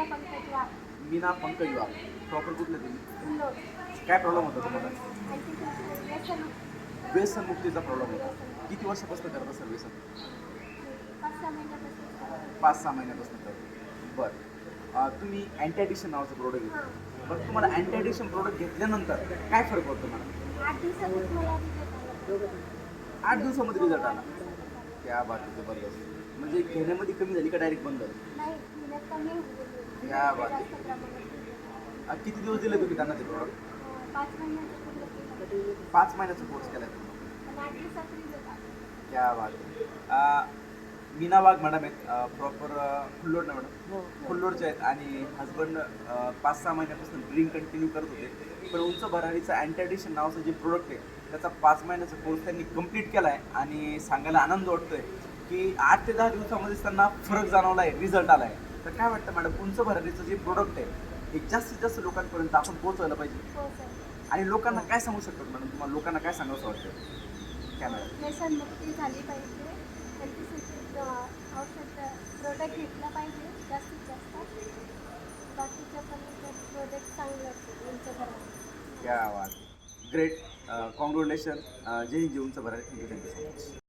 मीना पंकज वाघ. मीना पंकज वाघ. Proper कुठले तुम्ही? इंदोर. काय प्रॉब्लेम होता तुम्हाला? आणखी तुमचं व्यसन व्यसनमुक्तीचा प्रॉब्लेम होता. किती वर्षापासून करत असेल व्यसन? 5-6 महिन्यापासून करते. 5-6 महिन्यापासून करतो. बरं. तुम्ही अँटी ॲडिक्शन नावाचं प्रोडक्ट हां. घेतलं. बरं, तुम्हाला अँटी ॲडिक्शन प्रोडक्ट घेतल्यानंतर काय फरक पडतो मला? 8 दिवसातच मला रिझल्ट आला. 8 दिवसामध्ये रिझल्ट आला. त्या बात आहे, जबरदस्त. म्हणजे घेण्यामध्ये कमी झाली का डायरेक्ट बंद झाली? नाही, महिन्यात कमी होऊन गेली. क्या बात आहे. जास्त प्रमाणात घेतलं. किती दिवस दिले तुम्ही त्यांना ते प्रोडक्ट? 5 महिन्याचं पूर्ण केलं. 5 महिन्याचा कोर्स केला तुम्ही. पण 8 दिवसात रिझल्ट आला. क्या बात आहे. मीना वाघ मॅडम आहेत. प्रॉपर फुल्लोड ना मॅडम? फुल्लोडचे आहेत आणि हजबंड 5-6 महिन्यापासून ड्रिंक कंटिन्यू करत होते. पण उंच भरारीचं अँटी ॲडिक्शन नावाचं जे प्रोडक्ट आहे त्याचा 5 महिन्याचा कोर्स त्यांनी कंप्लीट केला आहे आणि सांगायला आनंद वाटतोय की 8 ते 10 दिवसामध्येच त्यांना फरक जाणवला आहे, रिझल्ट आला आहे. तर काय वाटतं मॅडम, उंच भरारीचं जे प्रोडक्ट आहे हे जास्तीत जास्त लोकांपर्यंत आपण पोहोचवलं पाहिजे हो सर. आणि लोकांना काय सांगू शकतो मॅडम? तुम्हाला लोकांना काय सांगावं वाटतं? काय मॅडम? व्यसनमुक्ती झाली पाहिजे. त्यांच्यासाठी औषध प्रोडक्ट घेतलं पाहिजे जास्तीत जास्त. बाकीच्या पण प्रोडक्ट चांगलं असतं तुमच्या घरात. क्या बात. ग्रेट. कॉंग्रॅच्युलेशन. जय हिंद. जय उंच भरारी. Thank you so much.